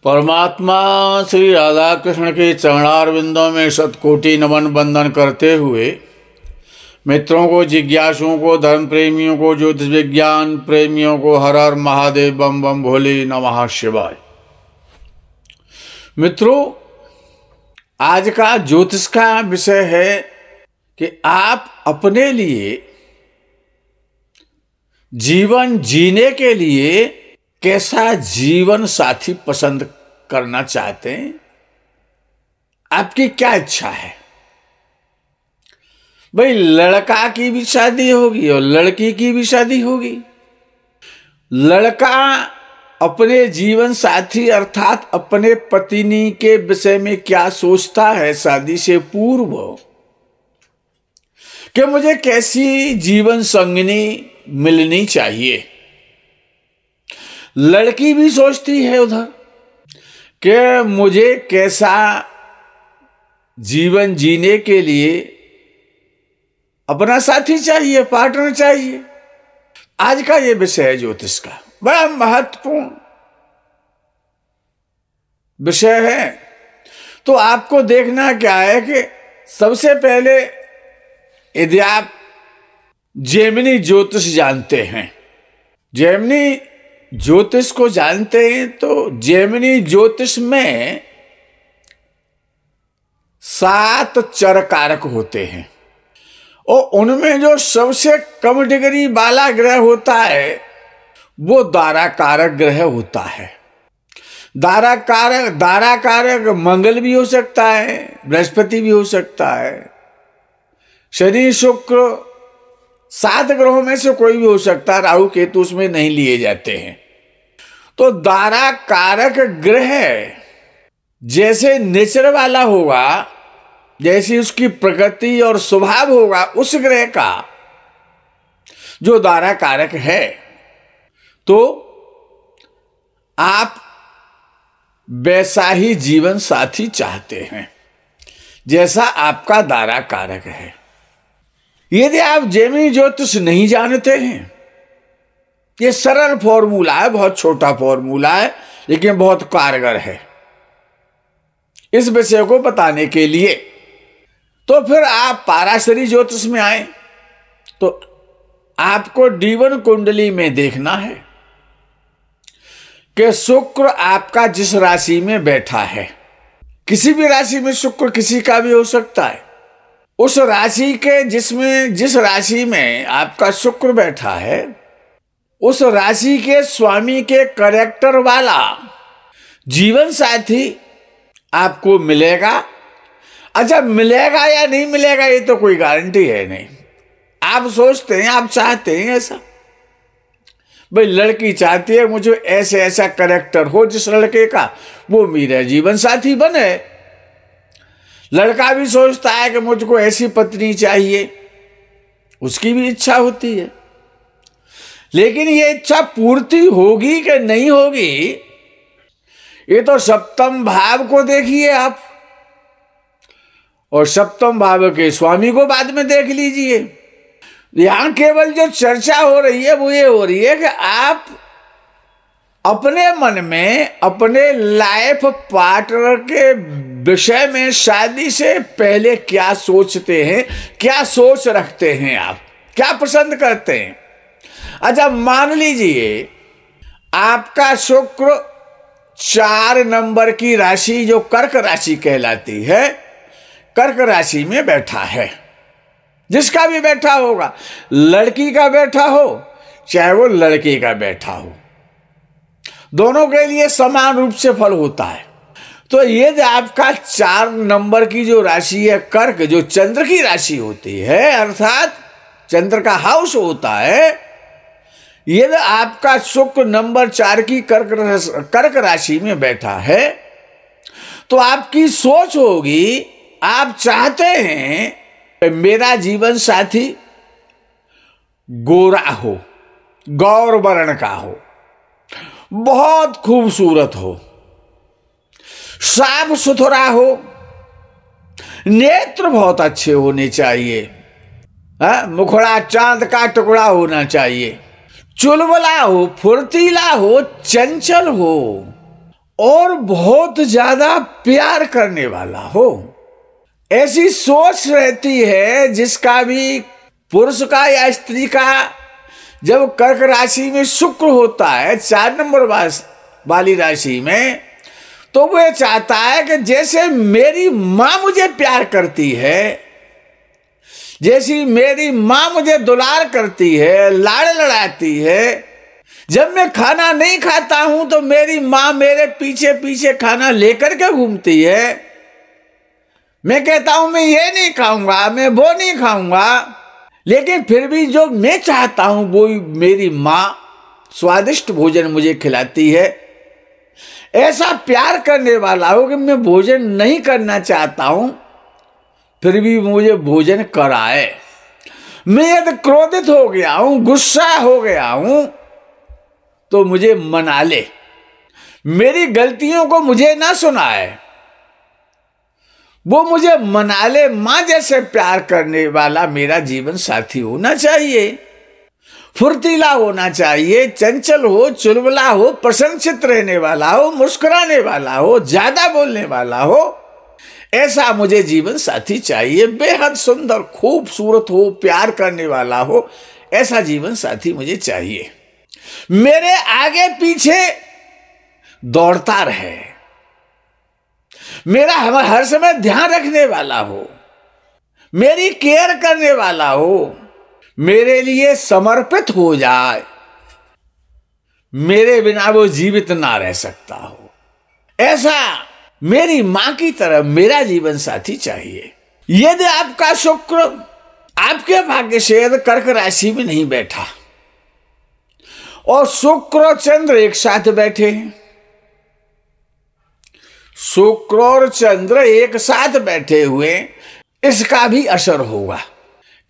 परमात्मा श्री राधा कृष्ण के चरणारविंदों में शतकोटि नमन बंदन करते हुए मित्रों को, जिज्ञासुओं को, धर्म प्रेमियों को, ज्योतिष विज्ञान प्रेमियों को हर हर महादेव बम बम भोले नमः शिवाय। मित्रों, आज का ज्योतिष का विषय है कि आप अपने लिए जीवन जीने के लिए कैसा जीवन साथी पसंद करना चाहते हैं। आपकी क्या इच्छा है? भाई, लड़का की भी शादी होगी और लड़की की भी शादी होगी। लड़का अपने जीवन साथी अर्थात अपने पत्नी के विषय में क्या सोचता है शादी से पूर्व, कि मुझे कैसी जीवन संगिनी मिलनी चाहिए। लड़की भी सोचती है उधर कि मुझे कैसा जीवन जीने के लिए अपना साथी चाहिए, पार्टनर चाहिए। आज का ये विषय है ज्योतिष का, बड़ा महत्वपूर्ण विषय है। तो आपको देखना क्या है कि सबसे पहले यदि आप जेमिनी ज्योतिष जानते हैं, जेमिनी ज्योतिष को जानते हैं, तो जेमिनी ज्योतिष में 7 चर कारक होते हैं और उनमें जो सबसे कम डिग्री वाला ग्रह होता है वो दारा कारक ग्रह होता है। दारा कारक मंगल भी हो सकता है, बृहस्पति भी हो सकता है, शनि शुक्र, 7 ग्रहों में से कोई भी हो सकता है। राहु केतु उसमें नहीं लिए जाते हैं। तो दारा कारक ग्रह जैसे नेचर वाला होगा, जैसी उसकी प्रकृति और स्वभाव होगा, उस ग्रह का जो दारा कारक है, तो आप वैसा ही जीवन साथी चाहते हैं जैसा आपका दारा कारक है। यदि आप जेमिनी ज्योतिष नहीं जानते हैं, ये सरल फॉर्मूला है, बहुत छोटा फॉर्मूला है, लेकिन बहुत कारगर है इस विषय को बताने के लिए। तो फिर आप पाराशरी ज्योतिष में आए तो आपको जीवन कुंडली में देखना है कि शुक्र आपका जिस राशि में बैठा है, किसी भी राशि में शुक्र किसी का भी हो सकता है, उस राशि के जिस राशि में आपका शुक्र बैठा है, उस राशि के स्वामी के कैरेक्टर वाला जीवन साथी आपको मिलेगा। अच्छा, मिलेगा या नहीं मिलेगा ये तो कोई गारंटी है नहीं। आप सोचते हैं, आप चाहते हैं ऐसा। भाई, लड़की चाहती है मुझे ऐसे ऐसा कैरेक्टर हो जिस लड़के का वो मेरा जीवन साथी बने। लड़का भी सोचता है कि मुझको ऐसी पत्नी चाहिए, उसकी भी इच्छा होती है। लेकिन ये इच्छा पूर्ति होगी कि नहीं होगी, ये तो सप्तम भाव को देखिए आप, और सप्तम भाव के स्वामी को बाद में देख लीजिए। यहां केवल जो चर्चा हो रही है वो ये हो रही है कि आप अपने मन में अपने लाइफ पार्टनर के विषय में शादी से पहले क्या सोचते हैं, क्या सोच रखते हैं, आप क्या पसंद करते हैं। अच्छा, मान लीजिए आपका शुक्र 4 नंबर की राशि जो कर्क राशि कहलाती है, कर्क राशि में बैठा है। जिसका भी बैठा होगा, लड़की का बैठा हो चाहे वो लड़के का बैठा हो, दोनों के लिए समान रूप से फल होता है। तो ये जो आपका 4 नंबर की जो राशि है कर्क, जो चंद्र की राशि होती है, अर्थात चंद्र का हाउस होता है, ये जो आपका शुक्र नंबर 4 की कर्क राशि में बैठा है, तो आपकी सोच होगी, आप चाहते हैं मेरा जीवन साथी गोरा हो, गौर वर्ण का हो, बहुत खूबसूरत हो, साफ सुथरा हो, नेत्र बहुत अच्छे होने चाहिए, मुखड़ा चांद का टुकड़ा होना चाहिए, चुलबुला हो, फुर्तीला हो, चंचल हो, और बहुत ज्यादा प्यार करने वाला हो। ऐसी सोच रहती है जिसका भी पुरुष का या स्त्री का जब कर्क राशि में शुक्र होता है 4 नंबर वाली राशि में, तो वो चाहता है कि जैसे मेरी मां मुझे प्यार करती है, जैसी मेरी मां मुझे दुलार करती है, लाड़ लड़ाती है, जब मैं खाना नहीं खाता हूं तो मेरी मां मेरे पीछे पीछे खाना लेकर के घूमती है। मैं कहता हूं मैं ये नहीं खाऊंगा, मैं वो नहीं खाऊंगा, लेकिन फिर भी जो मैं चाहता हूं वो मेरी मां स्वादिष्ट भोजन मुझे खिलाती है। ऐसा प्यार करने वाला हो कि मैं भोजन नहीं करना चाहता हूं फिर भी मुझे भोजन कराए। मैं यदि क्रोधित हो गया हूं, गुस्सा हो गया हूं, तो मुझे मना ले, मेरी गलतियों को मुझे ना सुनाए, वो मुझे मना ले। मां जैसे प्यार करने वाला मेरा जीवन साथी होना चाहिए। फुर्तीला होना चाहिए, चंचल हो, चुलबुला हो, प्रसन्नचित्त रहने वाला हो, मुस्कुराने वाला हो, ज्यादा बोलने वाला हो, ऐसा मुझे जीवन साथी चाहिए। बेहद सुंदर, खूबसूरत हो, प्यार करने वाला हो, ऐसा जीवन साथी मुझे चाहिए। मेरे आगे पीछे दौड़ता रहे, मेरा हर समय ध्यान रखने वाला हो, मेरी केयर करने वाला हो, मेरे लिए समर्पित हो जाए, मेरे बिना वो जीवित ना रह सकता हो, ऐसा मेरी मां की तरह मेरा जीवन साथी चाहिए। यदि आपका शुक्र आपके भाग्य से यदि कर्क राशि में नहीं बैठा और शुक्र और चंद्र एक साथ बैठे हैं, शुक्र और चंद्र एक साथ बैठे हुए, इसका भी असर होगा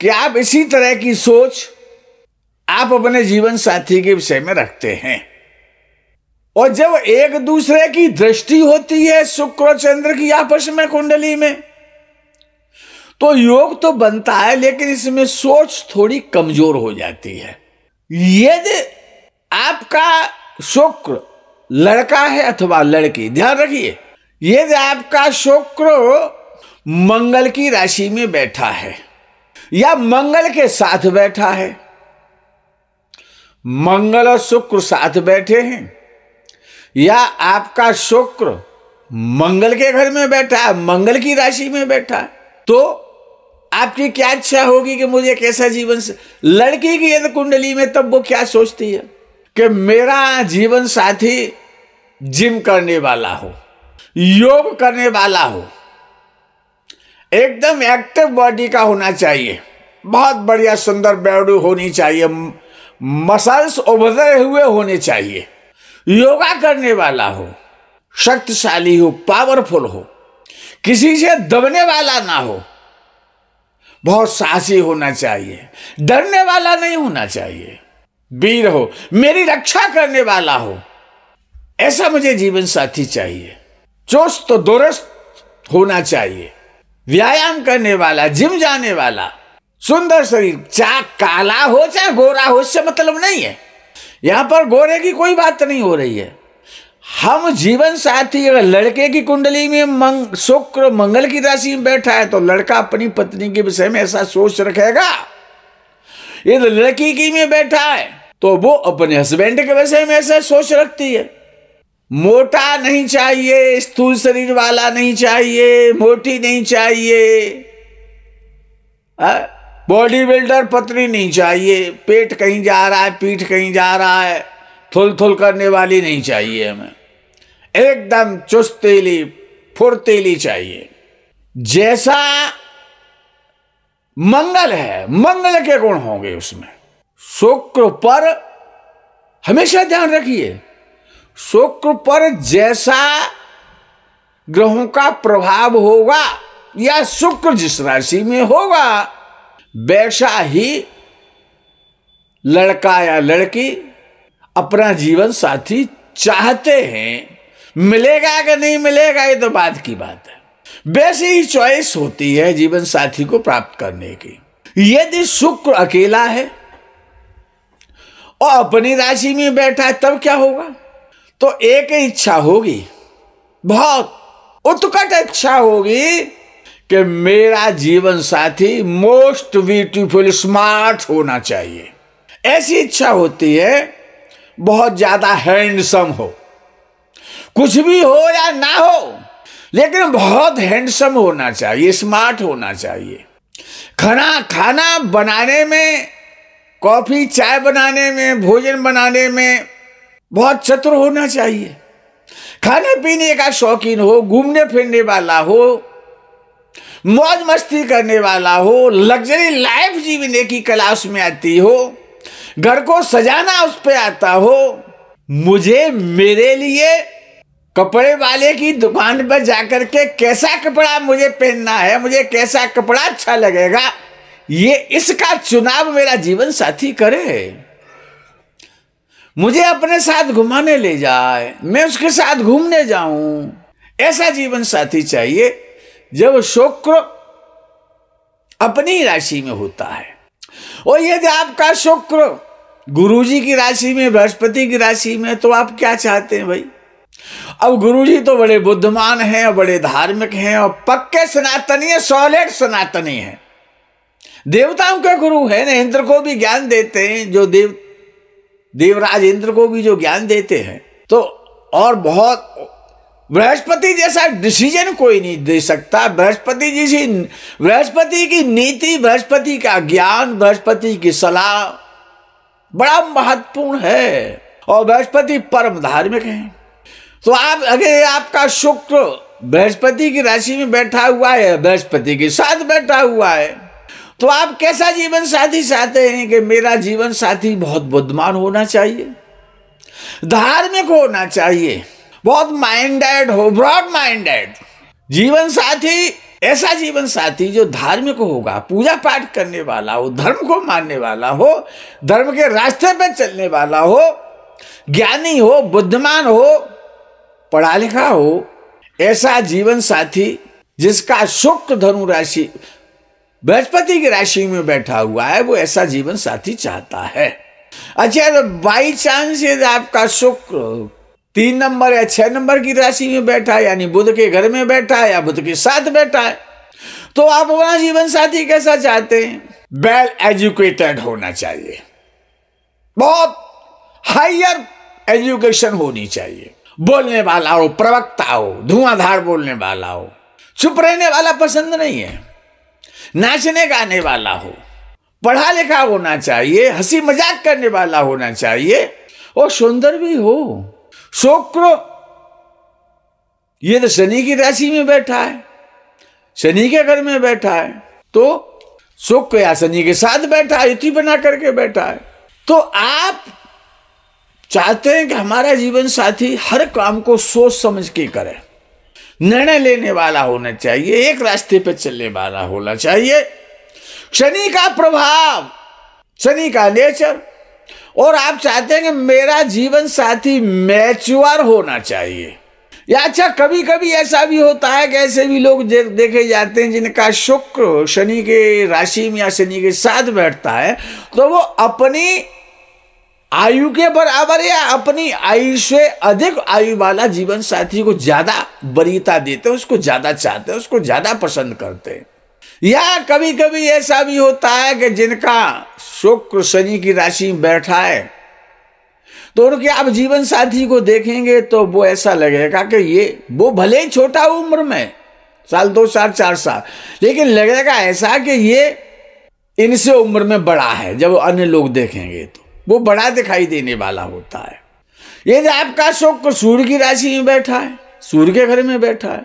कि आप इसी तरह की सोच आप अपने जीवन साथी के विषय में रखते हैं। और जब एक दूसरे की दृष्टि होती है शुक्र और चंद्र की आपस में कुंडली में, तो योग तो बनता है, लेकिन इसमें सोच थोड़ी कमजोर हो जाती है। यदि आपका शुक्र लड़का है अथवा लड़की, ध्यान रखिए, यदि आपका शुक्र मंगल की राशि में बैठा है या मंगल के साथ बैठा है, मंगल और शुक्र साथ बैठे हैं, या आपका शुक्र मंगल के घर में बैठा है, मंगल की राशि में बैठा है, तो आपकी क्या इच्छा होगी कि मुझे कैसा जीवन से। लड़की की यदि कुंडली में, तब वो क्या सोचती है कि मेरा जीवन साथी जिम करने वाला हो, योग करने वाला हो, एकदम एक्टिव बॉडी का होना चाहिए, बहुत बढ़िया सुंदर बॉडी होनी चाहिए, मसल्स उभरे हुए होने चाहिए, योगा करने वाला हो, शक्तिशाली हो, पावरफुल हो, किसी से दबने वाला ना हो, बहुत साहसी होना चाहिए, डरने वाला नहीं होना चाहिए, वीर हो, मेरी रक्षा करने वाला हो, ऐसा मुझे जीवन साथी चाहिए। चुस्त दुरुस्त होना चाहिए, व्यायाम करने वाला, जिम जाने वाला, सुंदर शरीर, चाहे काला हो चाहे गोरा हो, इससे मतलब नहीं है। यहां पर गोरे की कोई बात नहीं हो रही है। हम जीवन साथी, अगर लड़के की कुंडली में शुक्र मंगल की राशि में बैठा है तो लड़का अपनी पत्नी के विषय में ऐसा सोच रखेगा। यदि लड़की की में बैठा है तो वो अपने हस्बैंड के विषय में ऐसा सोच रखती है। मोटा नहीं चाहिए, स्थूल शरीर वाला नहीं चाहिए, मोटी नहीं चाहिए, बॉडी बिल्डर पतली नहीं चाहिए, पेट कहीं जा रहा है, पीठ कहीं जा रहा है, थुल थुल करने वाली नहीं चाहिए, हमें एकदम चुस्तीली फुर्तीली चाहिए। जैसा मंगल है, मंगल के गुण होंगे उसमें। शुक्र पर हमेशा ध्यान रखिए, शुक्र पर जैसा ग्रहों का प्रभाव होगा या शुक्र जिस राशि में होगा, वैसा ही लड़का या लड़की अपना जीवन साथी चाहते हैं। मिलेगा कि नहीं मिलेगा ये तो बात की बात है, वैसे ही चॉइस होती है जीवन साथी को प्राप्त करने की। यदि शुक्र अकेला है और अपनी राशि में बैठा है, तब क्या होगा? तो एक ही इच्छा होगी बहुत उत्कट इच्छा होगी कि मेरा जीवन साथी मोस्ट ब्यूटीफुल स्मार्ट होना चाहिए। ऐसी इच्छा होती है, बहुत ज्यादा हैंडसम हो, कुछ भी हो या ना हो, लेकिन बहुत हैंडसम होना चाहिए, स्मार्ट होना चाहिए। खाना बनाने में, कॉफी चाय बनाने में, भोजन बनाने में बहुत चतुर होना चाहिए। खाने पीने का शौकीन हो, घूमने फिरने वाला हो, मौज मस्ती करने वाला हो, लग्जरी लाइफ जीने की कला उसमें आती हो, घर को सजाना उस पे आता हो। मुझे मेरे लिए कपड़े वाले की दुकान पर जाकर के कैसा कपड़ा मुझे पहनना है, मुझे कैसा कपड़ा अच्छा लगेगा, ये इसका चुनाव मेरा जीवन साथी करे। मुझे अपने साथ घुमाने ले जाए, मैं उसके साथ घूमने जाऊं, ऐसा जीवन साथी चाहिए जब शुक्र अपनी राशि में होता है। और यदि आपका शुक्र गुरुजी की राशि में, बृहस्पति की राशि में, तो आप क्या चाहते हैं भाई? अब गुरुजी तो बड़े बुद्धिमान हैं, बड़े धार्मिक हैं और पक्के सनातनी है, सॉलिड सनातनी है, देवताओं के गुरु है ना। इंद्र को भी ज्ञान देते हैं, जो देवराज इंद्र को भी जो ज्ञान देते हैं। तो और बहुत बृहस्पति जैसा डिसीजन कोई नहीं दे सकता। बृहस्पति की नीति, बृहस्पति का ज्ञान, बृहस्पति की सलाह बड़ा महत्वपूर्ण है और बृहस्पति परम धार्मिक है। तो आप अगर आपका शुक्र बृहस्पति की राशि में बैठा हुआ है, बृहस्पति के साथ बैठा हुआ है, तो आप कैसा जीवन साथी चाहते हैं? कि मेरा जीवन साथी बहुत बुद्धिमान होना चाहिए, धार्मिक होना चाहिए, बहुत माइंडेड हो, ब्रॉड माइंडेड जीवन साथी। ऐसा जीवन साथी जो धार्मिक होगा, पूजा पाठ करने वाला हो, धर्म को मानने वाला हो, धर्म के रास्ते पर चलने वाला हो, ज्ञानी हो, बुद्धिमान हो, पढ़ा लिखा हो। ऐसा जीवन साथी जिसका शुक्र धनु राशि बृहस्पति की राशि में बैठा हुआ है, वो ऐसा जीवन साथी चाहता है। अच्छा, तो बाई चांस यदि आपका शुक्र 3 नंबर या 6 नंबर की राशि में बैठा है, यानी बुध के घर में बैठा है या बुध के साथ बैठा है, तो आप अपना जीवन साथी कैसा चाहते हैं? वेल एजुकेटेड होना चाहिए, बहुत हायर एजुकेशन होनी चाहिए, बोलने वाला हो, प्रवक्ता हो, धुआंधार बोलने वाला हो, चुप रहने वाला पसंद नहीं है, नाचने गाने वाला हो, पढ़ा लिखा होना चाहिए, हंसी मजाक करने वाला होना चाहिए और सुंदर भी हो। शुक्र ये तो शनि की राशि में बैठा है, शनि के घर में बैठा है, तो शुक्र या शनि के साथ बैठा है, युति बना करके बैठा है। तो आप चाहते हैं कि हमारा जीवन साथी हर काम को सोच समझ के करे, निर्णय लेने वाला होना चाहिए, एक रास्ते पर चलने वाला होना चाहिए। शनि का प्रभाव, शनि का नेचर, और आप चाहते हैं कि मेरा जीवन साथी मैच्योर होना चाहिए। या अच्छा, कभी कभी ऐसा भी होता है कि ऐसे भी लोग देखे जाते हैं जिनका शुक्र शनि के राशि में या शनि के साथ बैठता है, तो वो अपनी आयु के बराबर या अपनी आयु से अधिक आयु वाला जीवन साथी को ज्यादा वरीयता देते हैं, उसको ज्यादा चाहते हैं, उसको ज्यादा पसंद करते हैं। या कभी कभी ऐसा भी होता है कि जिनका शुक्र शनि की राशि में बैठा है, तो उनके आप जीवन साथी को देखेंगे तो वो ऐसा लगेगा कि वो भले ही छोटा उम्र में, साल 2 साल 4 साल, लेकिन लगेगा ऐसा कि ये इनसे उम्र में बड़ा है। जब अन्य लोग देखेंगे तो वो बड़ा दिखाई देने वाला होता है। यदि आपका शुक्र सूर्य की राशि में बैठा है, सूर्य के घर में बैठा है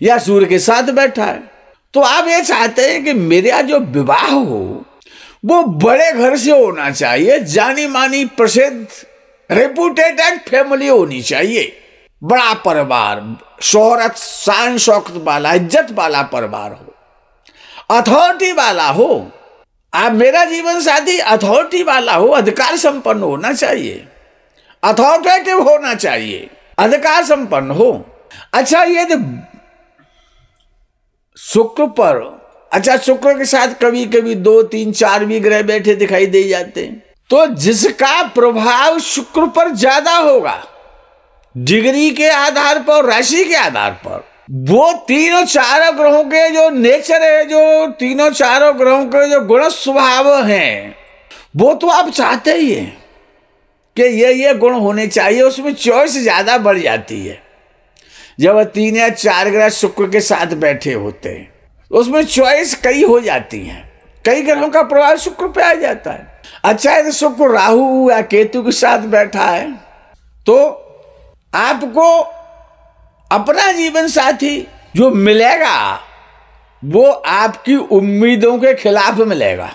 या सूर्य के साथ बैठा है, तो आप ये चाहते हैं कि मेरा जो विवाह हो वो बड़े घर से होना चाहिए, जानी मानी प्रसिद्ध रेपुटेटेड फैमिली होनी चाहिए, बड़ा परिवार, शोहरत शान शौकत वाला, इज्जत वाला परिवार हो, अथॉरिटी वाला हो। आप मेरा जीवन साथी अथॉरिटी वाला हो, अधिकार संपन्न होना चाहिए, अथॉरिटेटिव होना चाहिए, अधिकार संपन्न हो। अच्छा, ये शुक्र पर, अच्छा शुक्र के साथ कभी कभी 2 3 4 भी ग्रह बैठे दिखाई दे जाते हैं, तो जिसका प्रभाव शुक्र पर ज्यादा होगा, डिग्री के आधार पर, राशि के आधार पर, वो तीनों चारों ग्रहों के जो नेचर है, जो तीनों चारों ग्रहों के जो गुण स्वभाव हैं, वो तो आप चाहते ही हैं कि ये गुण होने चाहिए। उसमें चॉइस ज्यादा बढ़ जाती है। जब 3 या 4 ग्रह शुक्र के साथ बैठे होते हैं, उसमें चॉइस कई हो जाती हैं। कई ग्रहों का प्रभाव शुक्र पे आ जाता है। अच्छा है, तो शुक्र राहु या केतु के साथ बैठा है, तो आपको अपना जीवन साथी जो मिलेगा वो आपकी उम्मीदों के खिलाफ मिलेगा।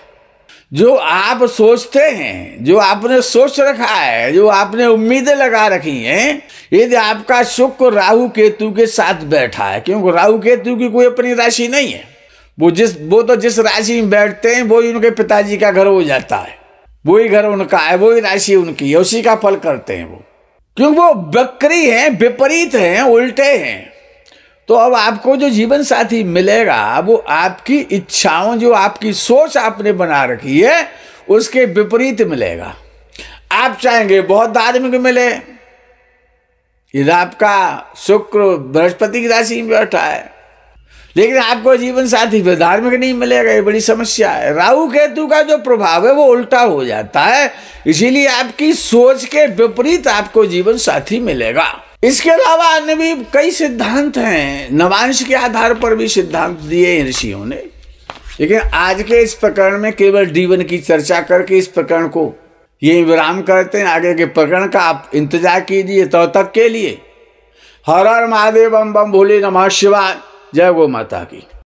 जो आप सोचते हैं, जो आपने सोच रखा है, जो आपने उम्मीदें लगा रखी हैं, यदि आपका शुक्र राहु केतु के साथ बैठा है, क्योंकि राहु केतु की कोई अपनी राशि नहीं है, वो तो जिस राशि में बैठते हैं वही उनके पिताजी का घर हो जाता है, वही घर उनका है, वही राशि उनकी है, उसी का फल करते हैं वो, क्योंकि वो वक्री हैं, विपरीत हैं, उल्टे हैं। तो अब आपको जो जीवन साथी मिलेगा वो आपकी इच्छाओं, जो आपकी सोच आपने बना रखी है, उसके विपरीत मिलेगा। आप चाहेंगे बहुत धार्मिक मिले, यदि आपका शुक्र बृहस्पति की राशि में बैठा है, लेकिन आपको जीवन साथी धार्मिक नहीं मिलेगा, ये बड़ी समस्या है। राहु केतु का जो प्रभाव है वो उल्टा हो जाता है, इसीलिए आपकी सोच के विपरीत आपको जीवन साथी मिलेगा। इसके अलावा अन्य भी कई सिद्धांत हैं, नवांश के आधार पर भी सिद्धांत दिए हैं ऋषियों ने, लेकिन आज के इस प्रकरण में केवल D1 की चर्चा करके इस प्रकरण को यही विराम करते हैं। आगे के प्रकरण का आप इंतजार कीजिए। तब तक के लिए हर हर महादेव, बम बम भोले, नमः शिवाय, जय गौ माता की।